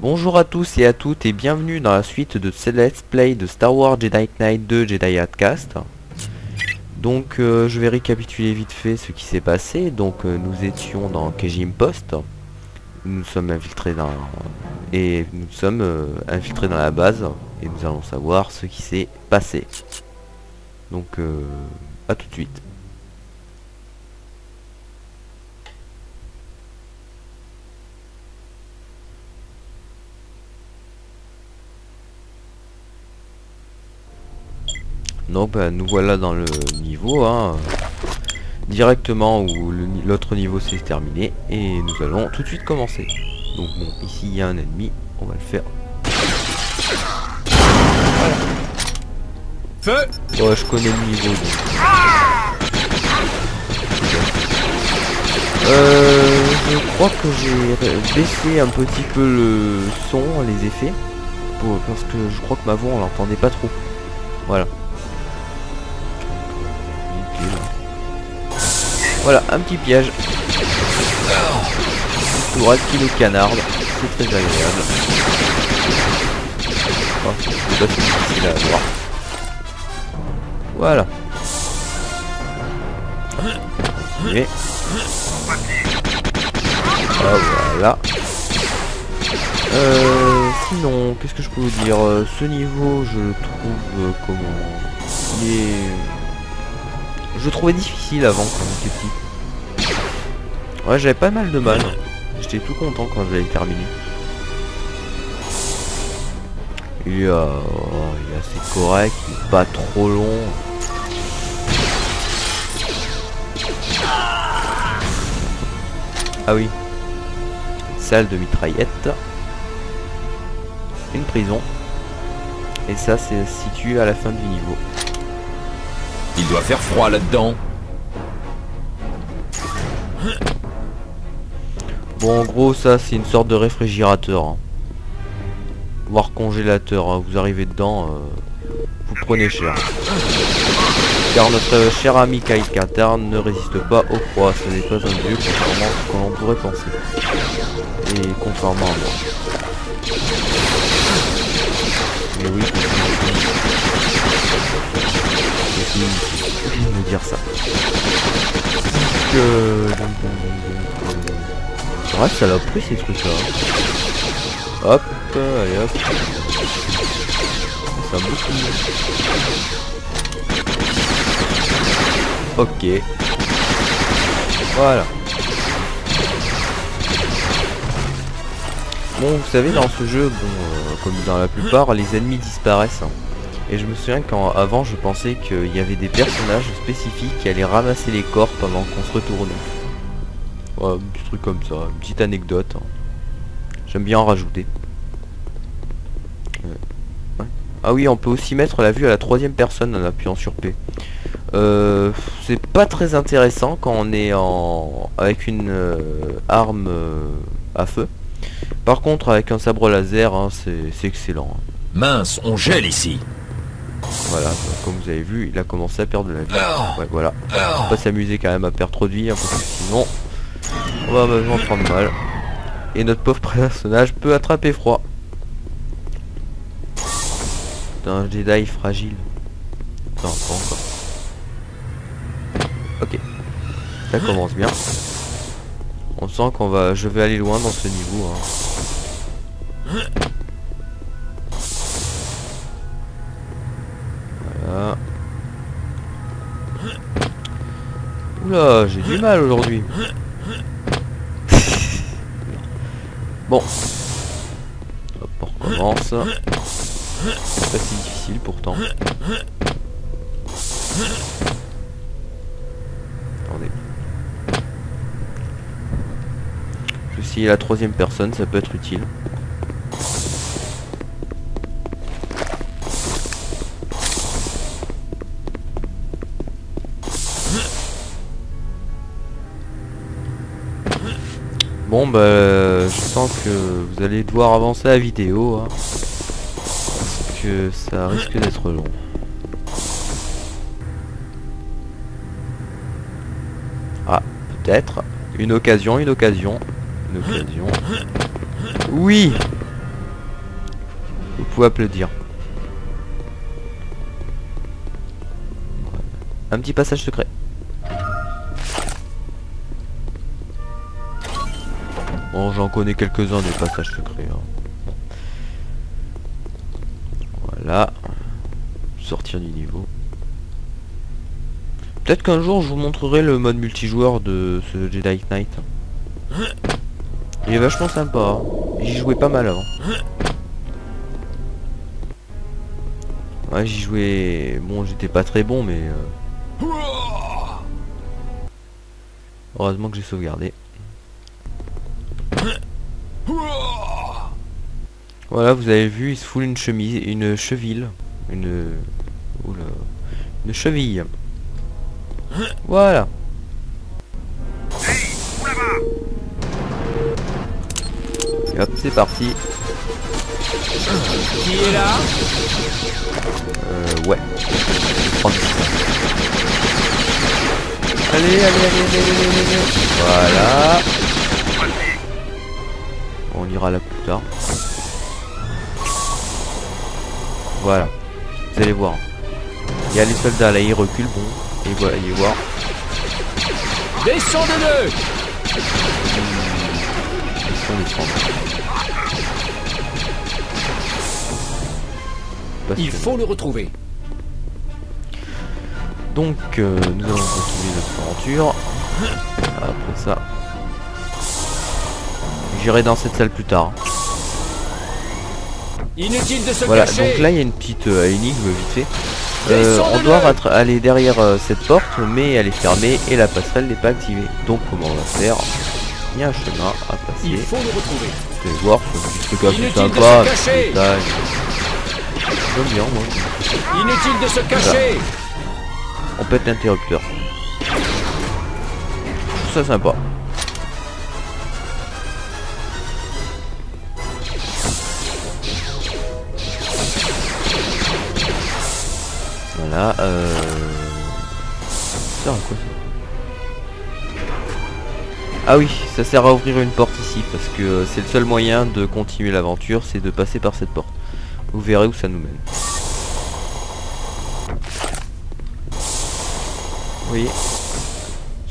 Bonjour à tous et à toutes et bienvenue dans la suite de ce Let's Play de Star Wars Jedi Knight 2 Jedi Outcast. Donc je vais récapituler vite fait ce qui s'est passé. Donc nous étions dans Kejim Post. Nous sommes infiltrés dans infiltrés dans la base et nous allons savoir ce qui s'est passé. Donc à tout de suite. Donc nous voilà dans le niveau directement où l'autre niveau s'est terminé et nous allons tout de suite commencer. Donc bon, ici il y a un ennemi, on va le faire. Feu. Ouais, je connais le niveau donc. Je crois que j'ai baissé un petit peu le son, les effets, parce que je crois que ma voix on l'entendait pas trop. Voilà. Voilà, un petit piège. Pour le canard, c'est très agréable. Oh, c'est pas si difficile à avoir. Voilà. Et... ah, voilà. Sinon, qu'est-ce que je peux vous dire? Ce niveau, je le trouve je le trouvais difficile avant quand j'étais petit. Ouais, j'avais pas mal de mal. J'étais tout content quand je l'avais terminé. Il est assez correct, il est pas trop long. Ah oui. Salle de mitraillette. Une prison. Et ça, c'est situé à la fin du niveau. Il doit faire froid là-dedans. Bon, en gros, ça, c'est une sorte de réfrigérateur. Hein. Voire congélateur. Hein. Vous arrivez dedans, vous prenez cher. Car notre cher ami Kyle Katarn ne résiste pas au froid. Ce n'est pas un dieu, contrairement à ce que l'on pourrait penser. Et contrairement à moi. Mais oui, je me dire ça. Ouais, ça l'a pris ces trucs là. Hop, allez hop. Ça bouge. Ok. Voilà. Bon, vous savez, dans ce jeu, comme dans la plupart, les ennemis disparaissent. Et je me souviens qu'avant, je pensais qu'il y avait des personnages spécifiques qui allaient ramasser les corps pendant qu'on se retournait. Ouais, un petit truc comme ça, une petite anecdote. Hein. J'aime bien en rajouter. Ouais. Ah oui, on peut aussi mettre la vue à la troisième personne en appuyant sur P. C'est pas très intéressant quand on est avec une arme à feu. Par contre, avec un sabre laser, hein, c'est excellent. Hein. Mince, on gèle ici. Voilà, comme vous avez vu, il a commencé à perdre de la vie. Ouais, voilà. On va pas s'amuser quand même à perdre trop de vie, hein, parce que sinon, on va vraiment prendre mal. Et notre pauvre personnage peut attraper froid. C'est un Jedi fragile. Non, pas encore. Ok. Ça commence bien. On sent je vais aller loin dans ce niveau. Hein. Voilà. Oula, j'ai du mal aujourd'hui. Bon. Hop, on recommence. C'est pas si difficile pourtant. Attendez. Si la troisième personne, ça peut être utile. Bon bah je sens que vous allez devoir avancer la vidéo hein, parce que ça risque d'être long. Ah, peut-être. Une occasion. Oui. Vous pouvez applaudir. Voilà. Un petit passage secret. Bon, j'en connais quelques-uns des passages secrets. Hein. Voilà. Sortir du niveau. Peut-être qu'un jour je vous montrerai le mode multijoueur de ce Jedi Knight. Il est vachement sympa. Hein. J'y jouais pas mal avant. Ouais, j'y jouais... Bon, j'étais pas très bon, mais... Heureusement que j'ai sauvegardé. Voilà, vous avez vu, il se fout une chemise, une cheville. Oula, une cheville. Voilà. Et hop, c'est parti. Qui est là? Ouais. Allez. Voilà. On ira là plus tard. Voilà. Vous allez voir. Il y a les soldats là, ils reculent, bon. Et voilà, y voir. Descendez-le! Il faut le retrouver. Donc, nous allons continuer notre aventure. Après ça, j'irai dans cette salle plus tard. Inutile de se Voilà, cacher. donc là il y a une petite énigme vite fait. On doit aller derrière cette porte, mais elle est fermée et la passerelle n'est pas activée. Donc comment on va faire? Il y a un chemin à passer. Il faut le retrouver. Vous allez voir, c'est un truc assez Inutile de sympa. se cacher. Détail. J'aime bien moi. Inutile de se cacher. On pète l'interrupteur. Je trouve ça sympa. Voilà, ça sert à quoi ça? Ah oui, ça sert à ouvrir une porte ici, parce que c'est le seul moyen de continuer l'aventure, c'est de passer par cette porte. Vous verrez où ça nous mène. Vous voyez,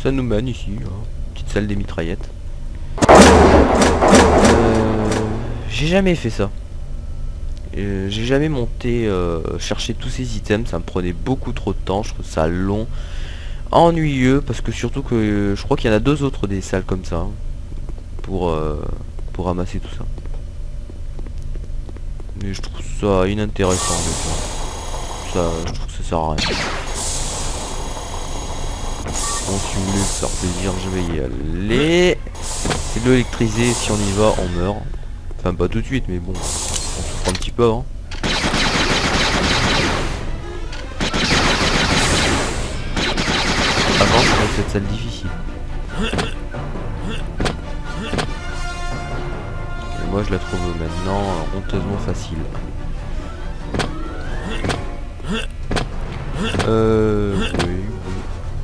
ça nous mène ici, hein. Petite salle des mitraillettes. J'ai jamais fait ça. J'ai jamais monté chercher tous ces items, ça me prenait beaucoup trop de temps, je trouve ça long, ennuyeux, parce que surtout que je crois qu'il y en a deux autres des salles comme ça, hein, pour ramasser tout ça. Mais je trouve ça inintéressant, ça, je trouve que ça sert à rien. Bon, si vous voulez vous faire plaisir, je vais y aller. C'est de l'électriser, si on y va, on meurt. Enfin, pas tout de suite, mais bon, on souffre un petit peu avant. Avant, je trouve cette salle difficile. Et moi, je la trouve maintenant honteusement facile. Oui.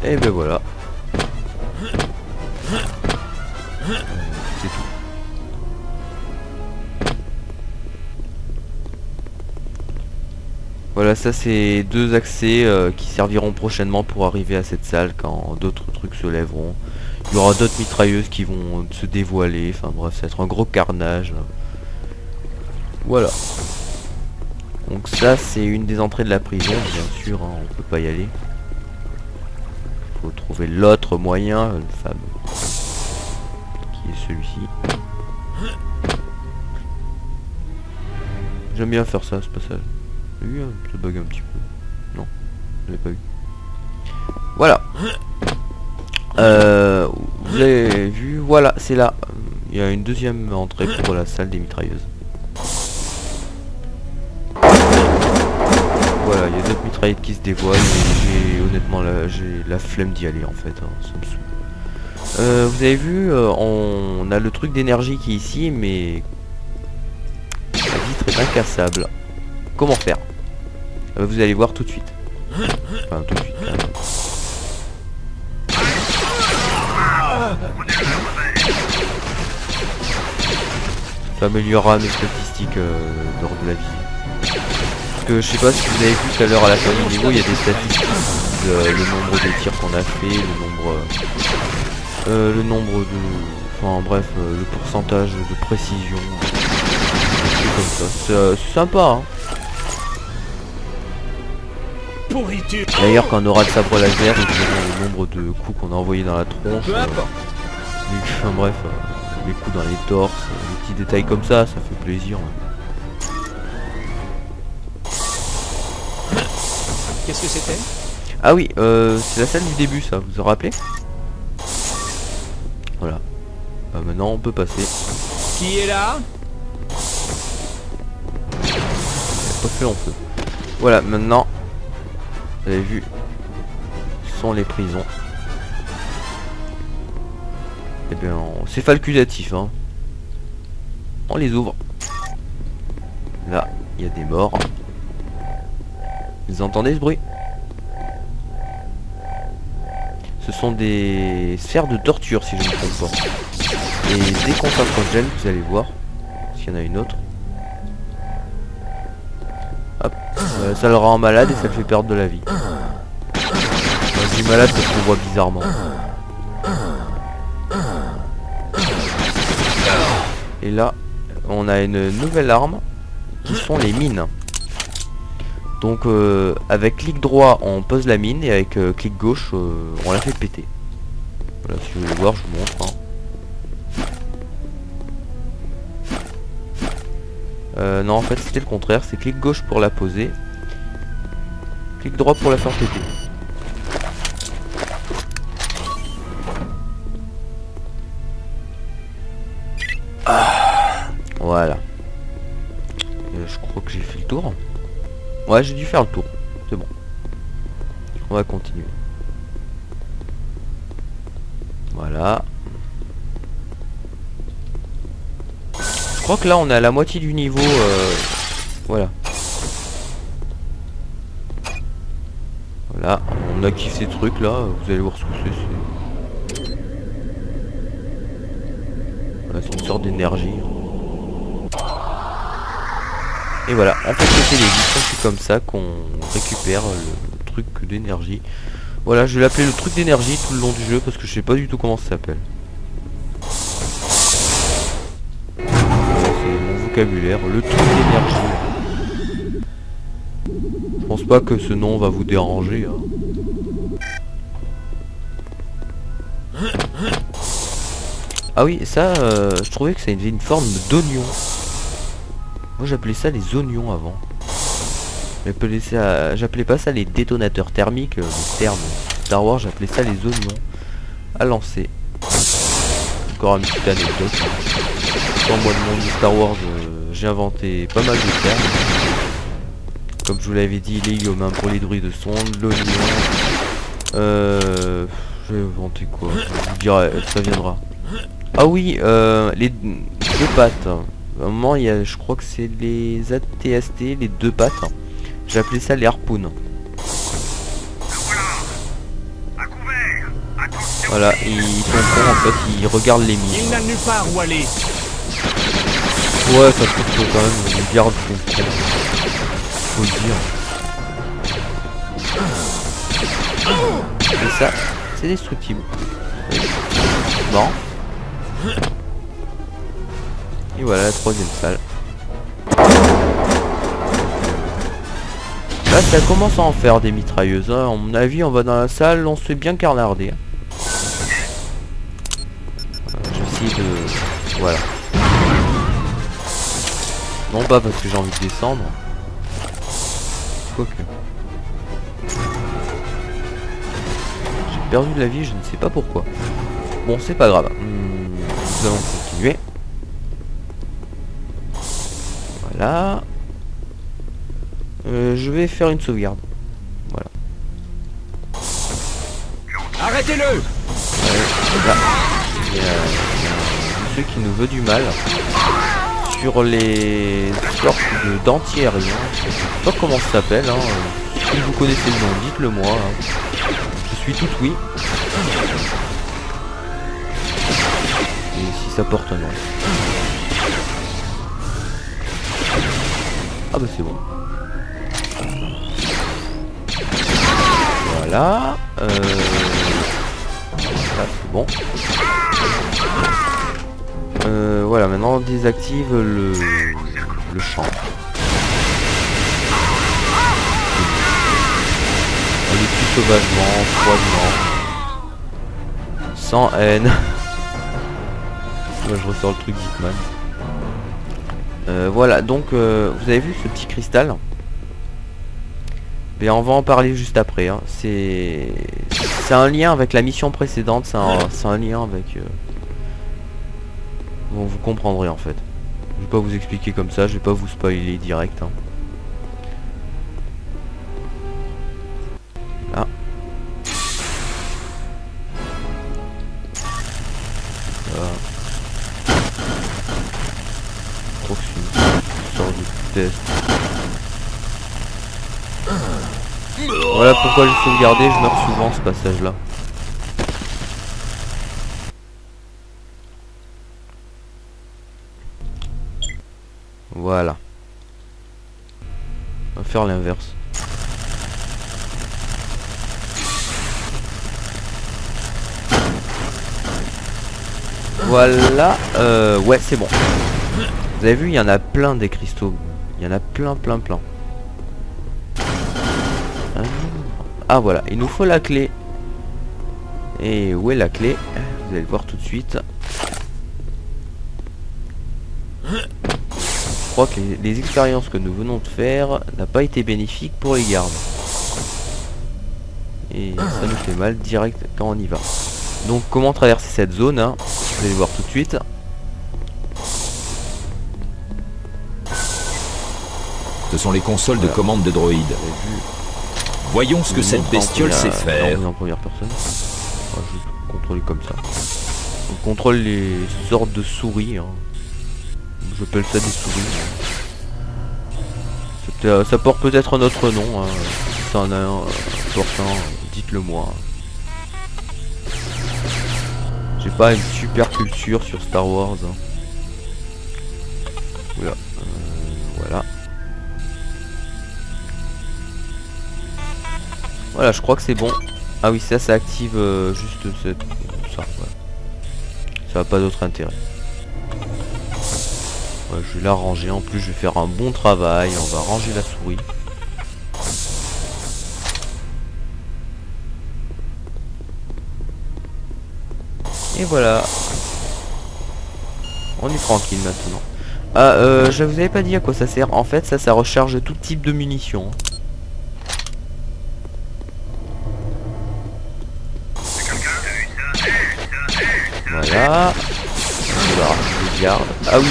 Et ben voilà. C'est tout. Voilà, ça c'est deux accès qui serviront prochainement pour arriver à cette salle quand d'autres trucs se lèveront. Il y aura d'autres mitrailleuses qui vont se dévoiler. Enfin bref, ça va être un gros carnage. Voilà. Donc ça c'est une des entrées de la prison, bien sûr, hein, on peut pas y aller. Faut trouver l'autre moyen, le fameux, qui est celui-ci. J'aime bien faire ça, ce passage. Oui, ça bug un petit peu. Non, je l'ai pas eu. Voilà. Vous avez vu, voilà, c'est là. Il y a une deuxième entrée pour la salle des mitrailleuses. Voilà, il y a d'autres mitraillettes qui se dévoilent et honnêtement j'ai la flemme d'y aller en fait, hein, ça me saoule. Vous avez vu, on a le truc d'énergie qui est ici, mais la vitre est incassable. Comment faire? Vous allez voir tout de suite. Enfin, tout de suite. Quand même. Ça améliorera mes statistiques lors de la vie. que je sais pas si vous avez vu tout à l'heure à la fin du niveau, il y a des statistiques, le nombre de tirs qu'on a fait, le nombre de, enfin bref, le pourcentage de précision, comme ça. C'est sympa, hein. D'ailleurs, quand on aura le sabre laser, il verra le nombre de coups qu'on a envoyé dans la tronche. Enfin bref, les coups dans les torses, les petits détails comme ça fait plaisir. Qu'est-ce que c'était? Ah oui, c'est la salle du début, ça, vous vous rappelez? Voilà. Maintenant, on peut passer. Qui est là? Pas fait long feu. Voilà, maintenant, vous avez vu, ce sont les prisons. Et bien, c'est facultatif, hein. On les ouvre. Là, il y a des morts. Vous entendez ce bruit? Ce sont des sphères de torture, si je ne me trompe pas. Et dès qu'on s'approche, vous allez voir s'il y en a une autre. Hop, ça le rend malade et ça le fait perdre de la vie. Je dis malade parce qu'on voit bizarrement. Et là, on a une nouvelle arme qui sont les mines. Donc avec clic droit on pose la mine et avec clic gauche on la fait péter. Voilà, si vous voulez voir, je vous montre. Hein. Non, en fait c'était le contraire, c'est clic gauche pour la poser, clic droit pour la faire péter. Voilà. Je crois que j'ai fait le tour. Ouais, j'ai dû faire le tour. C'est bon. On va continuer. Voilà. Je crois que là, on est à la moitié du niveau. Voilà. Voilà. On active ces trucs là. Vous allez voir ce que c'est. Voilà, c'est une sorte d'énergie. Et voilà, on fait péter les vitres, c'est comme ça qu'on récupère le truc d'énergie. Voilà, je vais l'appeler le truc d'énergie tout le long du jeu parce que je sais pas du tout comment ça s'appelle. C'est mon vocabulaire, le truc d'énergie. Je pense pas que ce nom va vous déranger. Hein. Ah oui, ça, je trouvais que ça avait une forme d'oignon. Moi j'appelais ça les oignons avant. J'appelais pas ça les détonateurs thermiques, le terme Star Wars, j'appelais ça les oignons à lancer. Encore une petite anecdote. Dans moi le monde de Star Wars, j'ai inventé pas mal de termes. Comme je vous l'avais dit, les humains pour les druides de sonde, l'oignon. J'ai inventé quoi? Je vous dirai, ça viendra. Ah oui, les deux pattes. À un moment, il y a, je crois que c'est les ATST, les deux pattes. J'appelais ça les harpoons. Voilà, ils sont cons en fait, ils regardent les mines. Il n'a nulle part où aller. Ouais, ça trouve que quand même, ils gardent son con. Faut le dire. Et ça, c'est destructible. Bon. Et voilà la troisième salle. Là ça commence à en faire des mitrailleuses. Hein. À mon avis on va dans la salle, on se fait bien carnarder. Je vais essayer de... Voilà. Non pas parce que j'ai envie de descendre. Quoique. J'ai perdu de la vie, je ne sais pas pourquoi. Bon c'est pas grave. Nous allons continuer. Voilà. Je vais faire une sauvegarde. Voilà. Arrêtez-le. Là. Il y a un monsieur qui nous veut du mal. Sur les sortes de dentiers aériens. Je sais pas comment ça s'appelle. Hein. Si vous connaissez le nom, dites-le moi. Hein. Je suis tout oui. Et si ça porte un nom. Ah bah c'est bon. Voilà. Là, c'est bon. Voilà, maintenant on désactive le champ. On les tue sauvagement, froidement, sans haine. Moi je ressors le truc Geekman. Voilà, donc vous avez vu ce petit cristal? Mais on va en parler juste après. Hein. C'est un lien avec la mission précédente. C'est un lien avec... Bon, vous comprendrez en fait. Je vais pas vous expliquer comme ça. Je vais pas vous spoiler direct. Hein. Là. Voilà. Sort de test. Voilà pourquoi j'ai sauvegardé, je meurs souvent ce passage là. Voilà. On va faire l'inverse. Voilà, ouais c'est bon. Vous avez vu, il y en a plein des cristaux. Il y en a plein. Ah voilà, il nous faut la clé. Et où est la clé? Vous allez le voir tout de suite. Je crois que les expériences que nous venons de faire n'ont pas été bénéfiques pour les gardes. Et ça nous fait mal direct quand on y va. Donc comment traverser cette zone hein? Vous allez le voir tout de suite. Ce sont les consoles de commande de droïdes. Voyons ce que cette bestiole sait faire. En première personne. Je vais contrôler comme ça. On contrôle les sortes de souris. Hein. J'appelle ça des souris. Hein. Ça porte peut-être un autre nom. Hein. Si ça en a un important, dites-le moi. J'ai pas une super culture sur Star Wars. Hein. Voilà. Voilà. Voilà, je crois que c'est bon. Ah oui, ça active juste ça. Ouais. Ça n'a pas d'autre intérêt. Ouais, je vais la ranger. En plus, je vais faire un bon travail. On va ranger la souris. Et voilà. On est tranquille maintenant. Ah, je vous avais pas dit à quoi ça sert. En fait, ça recharge tout type de munitions. Voilà. Je vais arracher les gardes. Ah oui.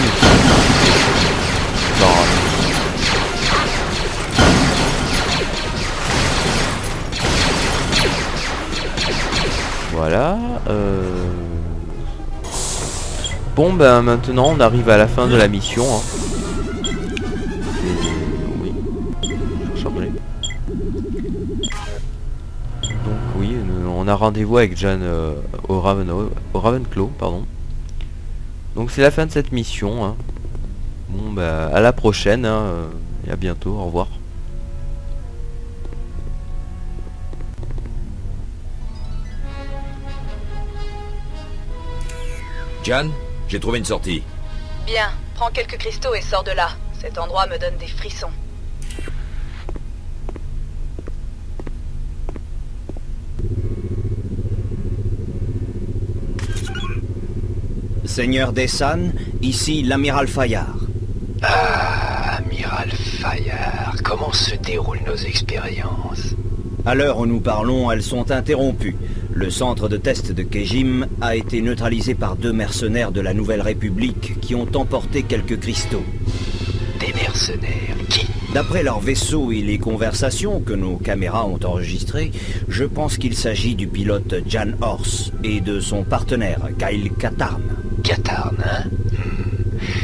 Voilà. Bon ben maintenant on arrive à la fin de la mission. Hein. Oui. Je rechargerai. Donc oui, on a rendez-vous avec Jan au Ravenclaw, pardon. Donc c'est la fin de cette mission. Hein. Bon bah à la prochaine hein, et à bientôt, au revoir. Jan, j'ai trouvé une sortie. Bien, prends quelques cristaux et sors de là. Cet endroit me donne des frissons. Seigneur Dessan, ici l'amiral Fayard. Ah, amiral Fayard, comment se déroulent nos expériences? À l'heure où nous parlons, elles sont interrompues. Le centre de test de Kejim a été neutralisé par 2 mercenaires de la Nouvelle République qui ont emporté quelques cristaux. Des mercenaires? Qui? D'après leurs vaisseaux et les conversations que nos caméras ont enregistrées, je pense qu'il s'agit du pilote Jan Horst et de son partenaire, Kyle Katarn. Katarn, hein?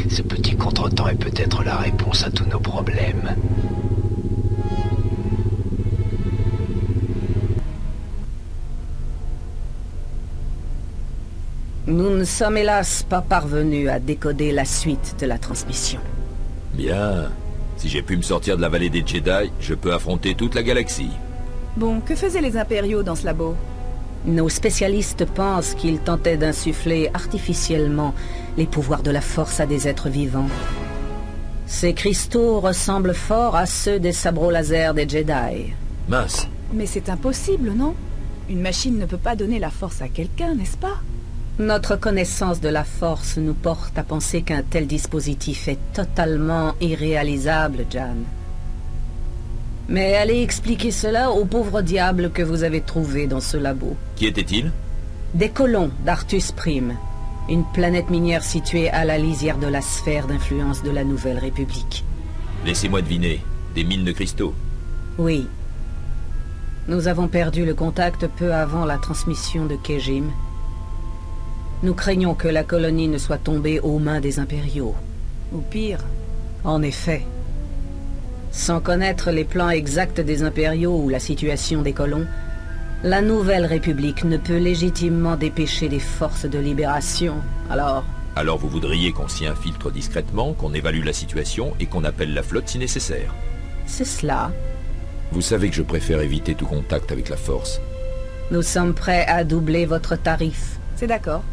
Ce petit contretemps est peut-être la réponse à tous nos problèmes. Nous ne sommes hélas pas parvenus à décoder la suite de la transmission. Bien. Si j'ai pu me sortir de la vallée des Jedi, je peux affronter toute la galaxie. Bon, que faisaient les impériaux dans ce labo? Nos spécialistes pensent qu'ils tentaient d'insuffler artificiellement les pouvoirs de la force à des êtres vivants. Ces cristaux ressemblent fort à ceux des sabres laser des Jedi. Mince. Mais c'est impossible, non? Une machine ne peut pas donner la force à quelqu'un, n'est-ce pas? Notre connaissance de la force nous porte à penser qu'un tel dispositif est totalement irréalisable, Jan. Mais allez expliquer cela au pauvre diable que vous avez trouvé dans ce labo. Qui était-il? Des colons d'Artus Prime, une planète minière située à la lisière de la sphère d'influence de la Nouvelle République. Laissez-moi deviner. Des mines de cristaux. Oui. Nous avons perdu le contact peu avant la transmission de Kejim. Nous craignons que la colonie ne soit tombée aux mains des impériaux. Ou pire. En effet. Sans connaître les plans exacts des impériaux ou la situation des colons, la Nouvelle République ne peut légitimement dépêcher des forces de libération. Alors vous voudriez qu'on s'y infiltre discrètement, qu'on évalue la situation et qu'on appelle la flotte si nécessaire? C'est cela. Vous savez que je préfère éviter tout contact avec la force. Nous sommes prêts à doubler votre tarif. C'est d'accord.